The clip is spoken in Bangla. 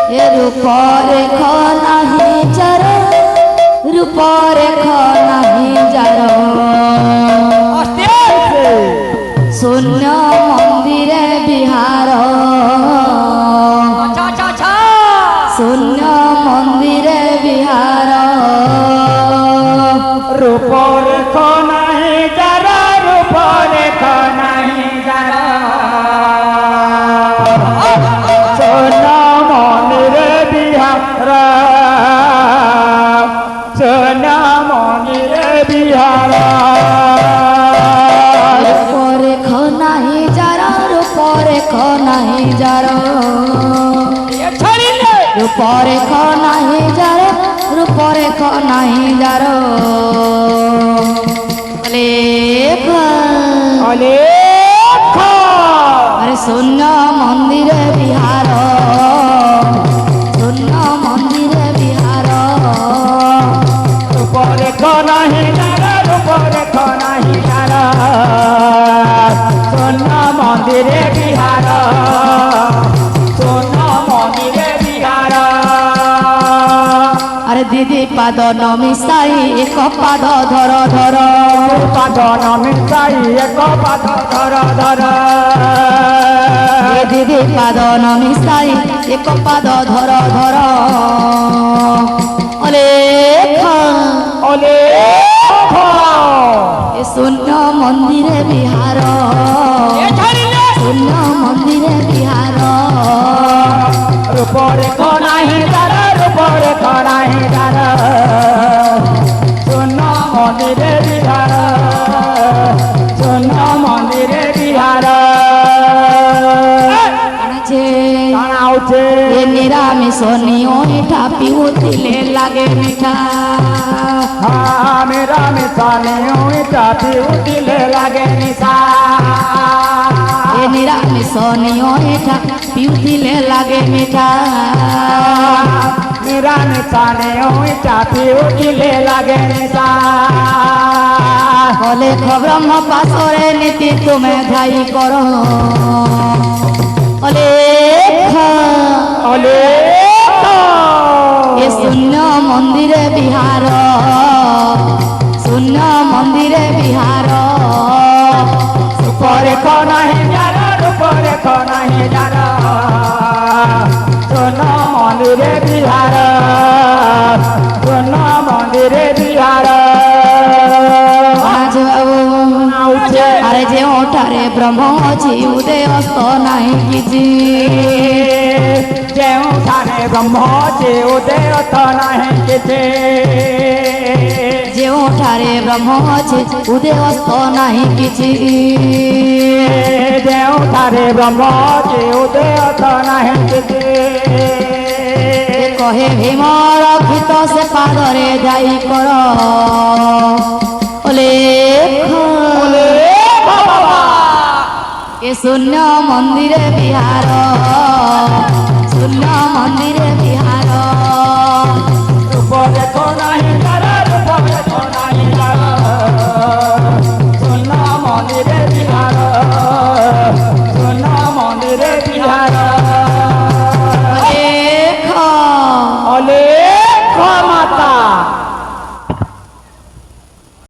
ଏ ରୂପରେ ନାହିଁ ଯାର ରୂପରେ ନାହିଁ ଯାର ଶୂନ୍ୟ ମନ୍ଦିରେ ବିହାର ଶୂନ୍ୟ ମନ୍ଦିରେ ବିହାର ରୂପରେ ନାହିଁ ଯାର ରୂପରେ ନାହିଁ ଯାର ଶୂନ୍ୟ ମନ୍ଦିରେ ବିହାର ଶୂନ୍ୟ ମନ୍ଦିରେ ବିହାର ନାହିଁ ଯାର ରୂପରେ ନାହିଁ ଯାର ରୂପରେ ନାହିଁ ଯାର ରୂପରେ ନାହିଁ ଯାର আরে শূন্য মন্দিরে বিহার শূন্য মন্দিরে বিহার রূপরে নাই যার রূপরে নাই যার শূন্য মন্দিরে বিহার শূন্য মন্দিরে বিহার আরে দিদি পাদ নমিসাই এক পাদ ধর ধর পাদ নমিসাই এক পাদ ধর ধর দিদি পাদ নমিসাই এক পাদ ধর ধর অলেখ অলেখ এ শূন্য মন্দিরে বিহার শূন্য মন্দিরে বিহার রূপরে নাই যার রূপরে নাই যার শূন্য মন্দিরে বিহার শূন্য মন্দিরে বিহার নিরামিষ নিটা পিউতিলে লাগে মিঠা নিরামিষ নিটা পিউতিলে লাগে নিশা নিরামিষ নিটা পিউতিলে লাগে মিঠা নিরামিষ নিটা পিউতিলে লাগে নিশা বলে ব্রহ্ম পাশরে নীতি তুমি ধাই করো এ শূন্য মন্দিরে বিহার শূন্য মন্দিরে বিহার রূপরে নাই যার রূপরে নাই যার শূন্য মন্দিরে বিহার শূন্য মন্দিরে বিহার আরে যে ওঠারে ব্রহ্ম অছি উদয় অস্ত নাই কিছু ଯେଉଁଠାରେ ବ୍ରହ୍ମ ଅଛି ଉଦୟ ଅର୍ଥ ନାହିଁ କିଛି ଯେଉଁଠାରେ ବ୍ରହ୍ମ ଅଛି ଉଦୟ ଅସ୍ତ ନାହିଁ କିଛି ଯେଉଁଠାରେ ବ୍ରହ୍ମ ଅଛି ଉଦୟ ଅର୍ଥ ନାହିଁ କିଛି କହେ ଭୀମ ରକ୍ଷିତ ସେ ପାଦରେ ଯାଇ କର এ শূন্য মন্দিরে বিহার শূন্য মন্দিরে বিহার রূপরে নাই যার রূপরে নাই যার শূন্য মন্দিরে বিহার